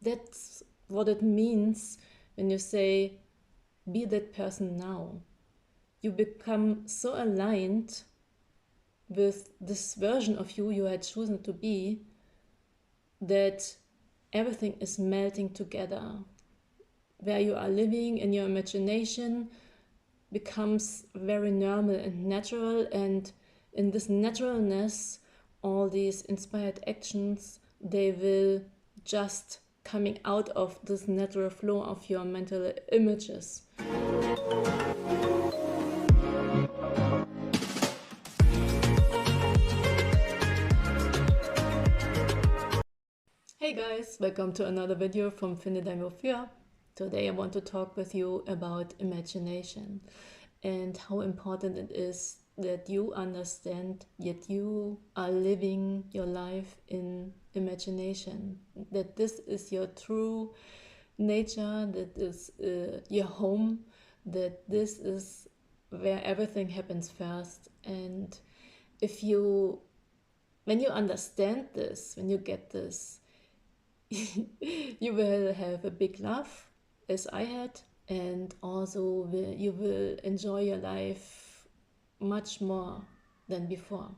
That's what it means when you say, be that person now. You become so aligned with this version of you you had chosen to be that everything is melting together. Where you are living in your imagination becomes very normal and natural, and in this naturalness, all these inspired actions, they will just coming out of this natural flow of your mental images. Hey guys, welcome to another video from Finde dein Wofür. Today I want to talk with you about imagination and how important it is that you understand that you are living your life in imagination, that this is your true nature, that is your home, that this is where everything happens first. And when you understand this, when you get this, you will have a big love, as I had, and also you will enjoy your life much more than before.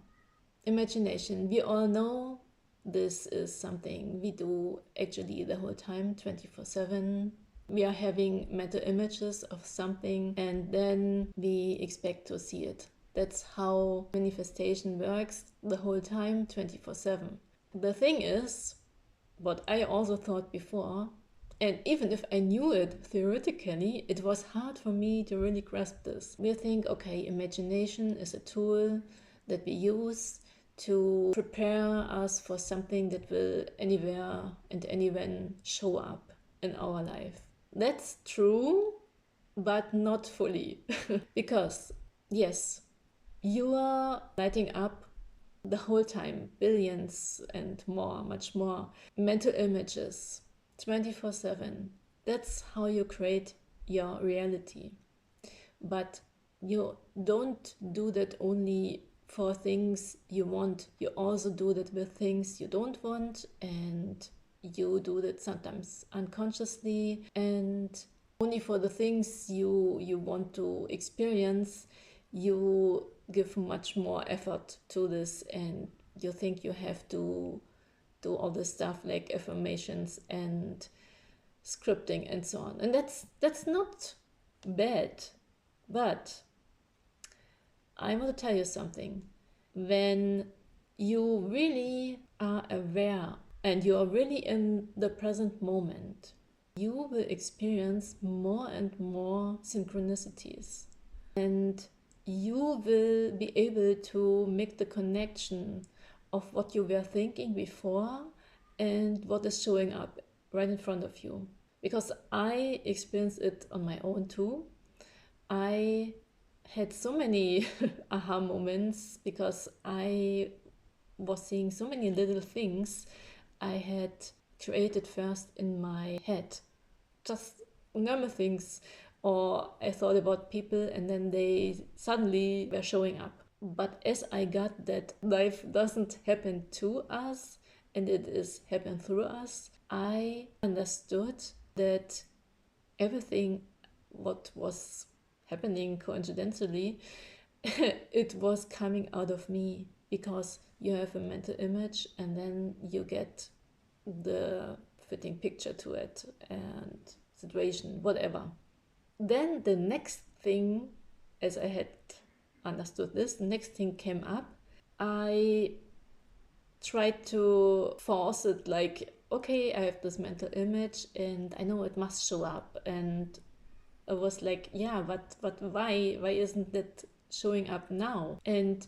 Imagination, we all know this is something we do actually the whole time, 24/7. We are having mental images of something and then we expect to see it. That's how manifestation works the whole time, 24/7. The thing is, what I also thought before, and even if I knew it theoretically, it was hard for me to really grasp this. We think, okay, imagination is a tool that we use to prepare us for something that will anywhere and anywhen show up in our life. That's true, but not fully. Because, yes, you are lighting up the whole time, billions and more, much more mental images, 24/7. That's how you create your reality. But you don't do that only for things you want. You also do that with things you don't want, and you do that sometimes unconsciously, and only for the things you want to experience, you give much more effort to this, and you think you have to do all this stuff like affirmations and scripting and so on. And that's not bad, but I want to tell you something. When you really are aware and you are really in the present moment, you will experience more and more synchronicities, and you will be able to make the connection of what you were thinking before and what is showing up right in front of you. Because I experienced it on my own too. I had so many aha moments because I was seeing so many little things I had created first in my head. Just normal things, or I thought about people and then they suddenly were showing up. But as I got that life doesn't happen to us and it is happen through us, I understood that everything what was happening coincidentally, it was coming out of me, because you have a mental image and then you get the fitting picture to it and situation, whatever. Then the next thing, as I had understood this, the next thing came up. I tried to force it, like, okay, I have this mental image and I know it must show up. And I was like, yeah, but why? Why isn't that showing up now? And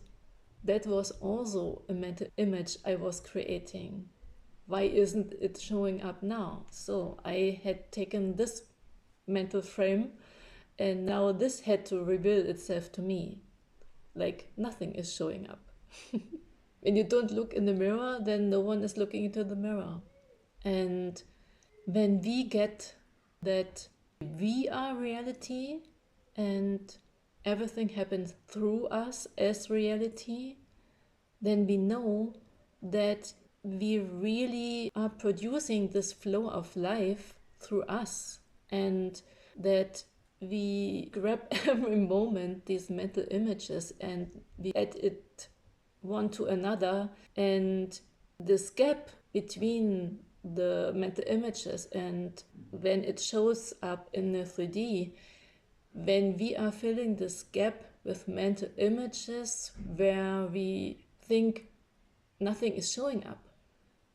that was also a mental image I was creating. Why isn't it showing up now? So I had taken this mental frame, and now this had to reveal itself to me. Like, nothing is showing up. When you don't look in the mirror, then no one is looking into the mirror. And when we get that we are reality and everything happens through us as reality, then we know that we really are producing this flow of life through us, and that we grab every moment these mental images and we add it one to another, and this gap between the mental images and when it shows up in the 3D, when we are filling this gap with mental images where we think nothing is showing up,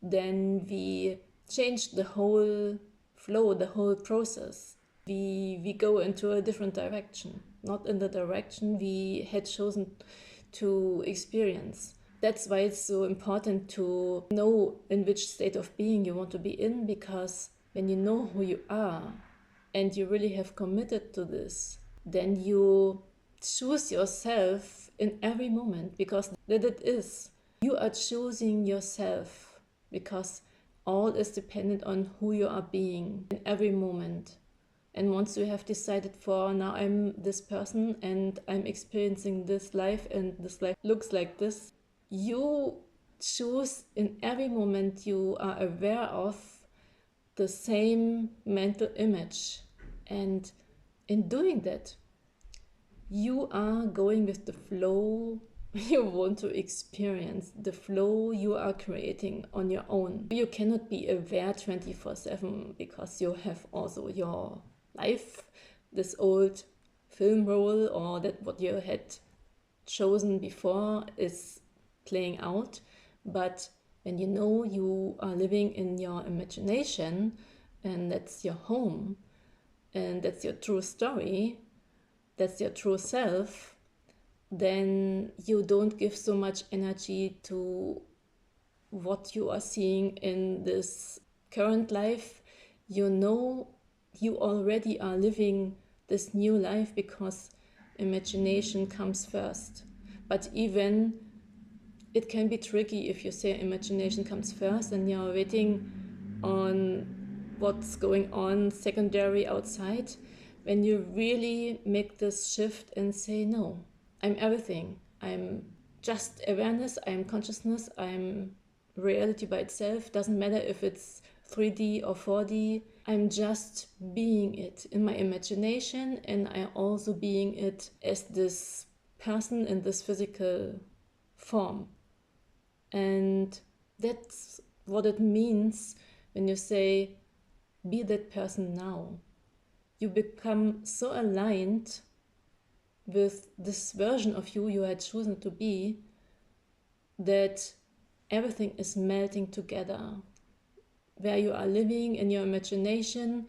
then we change the whole flow, the whole process. We go into a different direction, not in the direction we had chosen to experience. That's why it's so important to know in which state of being you want to be in, because when you know who you are and you really have committed to this, then you choose yourself in every moment, because that it is. You are choosing yourself because all is dependent on who you are being in every moment. And once you have decided for now I'm this person and I'm experiencing this life and this life looks like this, you choose in every moment you are aware of the same mental image. And in doing that, you are going with the flow you want to experience, the flow you are creating on your own. You cannot be aware 24/7 because you have also your life, this old film role, or that what you had chosen before is playing out. But when you know you are living in your imagination and that's your home and that's your true story, that's your true self, then you don't give so much energy to what you are seeing in this current life. You know you already are living this new life because imagination comes first. But even it can be tricky if you say imagination comes first and you're waiting on what's going on secondary outside. When you really make this shift and say, no, I'm everything. I'm just awareness, I'm consciousness, I'm reality by itself. Doesn't matter if it's 3D or 4D. I'm just being it in my imagination, and I'm also being it as this person in this physical form. And that's what it means when you say, be that person now. You become so aligned with this version of you you had chosen to be that everything is melting together. Where you are living in your imagination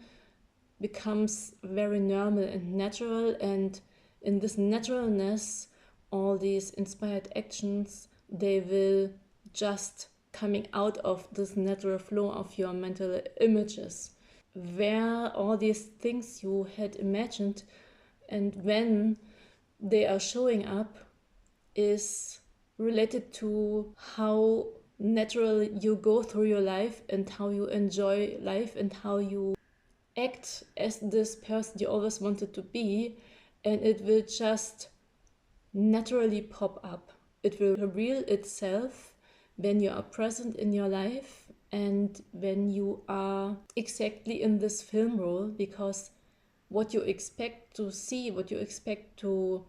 becomes very normal and natural, and in this naturalness, all these inspired actions, they will just coming out of this natural flow of your mental images, where all these things you had imagined and when they are showing up is related to how natural you go through your life and how you enjoy life and how you act as this person you always wanted to be, and it will just naturally pop up. It will reveal itself when you are present in your life and when you are exactly in this film role, because what you expect to see, what you expect to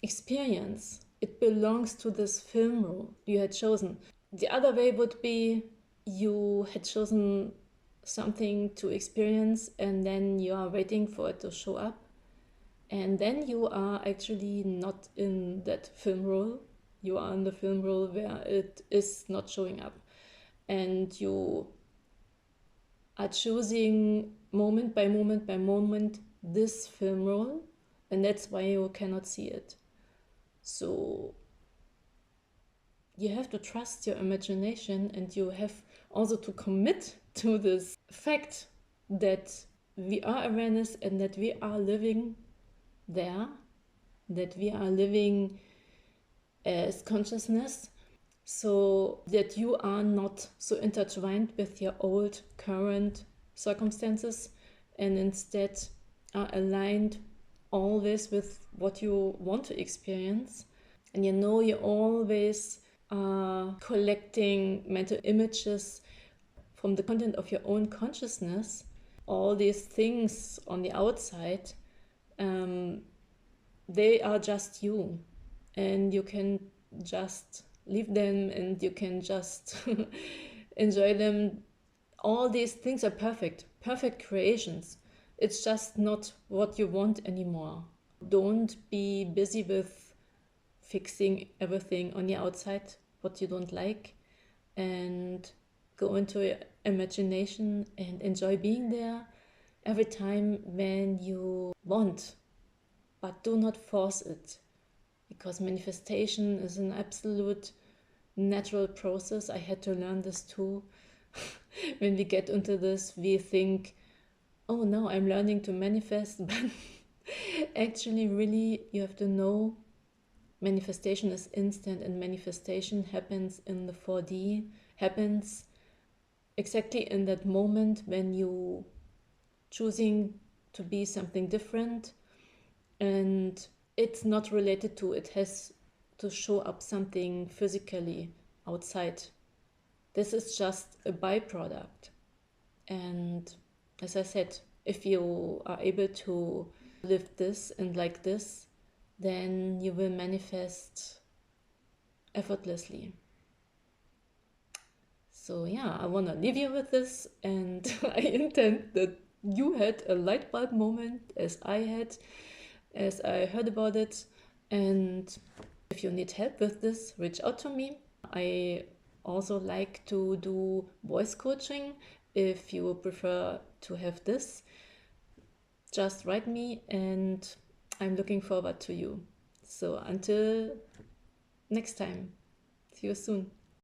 experience, it belongs to this film role you had chosen. The other way would be you had chosen something to experience and then you are waiting for it to show up, and then you are actually not in that film role. You are in the film role where it is not showing up, and you are choosing moment by moment by moment this film role, and that's why you cannot see it. So you have to trust your imagination, and you have also to commit to this fact that we are awareness and that we are living there, that we are living as consciousness, so that you are not so intertwined with your old current circumstances and instead are aligned always with what you want to experience. And you know you always are collecting mental images from the content of your own consciousness, all these things on the outside, they are just you. And you can just leave them and you can just enjoy them. All these things are perfect, perfect creations. It's just not what you want anymore. Don't be busy with fixing everything on the outside, what you don't like, and go into your imagination and enjoy being there every time when you want, but do not force it, because manifestation is an absolute natural process. I had to learn this too. When we get into this, we think, oh no, I'm learning to manifest, but actually, really, you have to know manifestation is instant, and manifestation happens in the 4D, happens exactly in that moment when you choosing to be something different, and it's not related to, it has to show up something physically outside. This is just a byproduct. And as I said, if you are able to live this and like this, then you will manifest effortlessly. So yeah, I want to leave you with this, and I intend that you had a light bulb moment as I had, as I heard about it. And if you need help with this, reach out to me. I also like to do voice coaching. If you prefer to have this, just write me and I'm looking forward to you. So until next time, see you soon.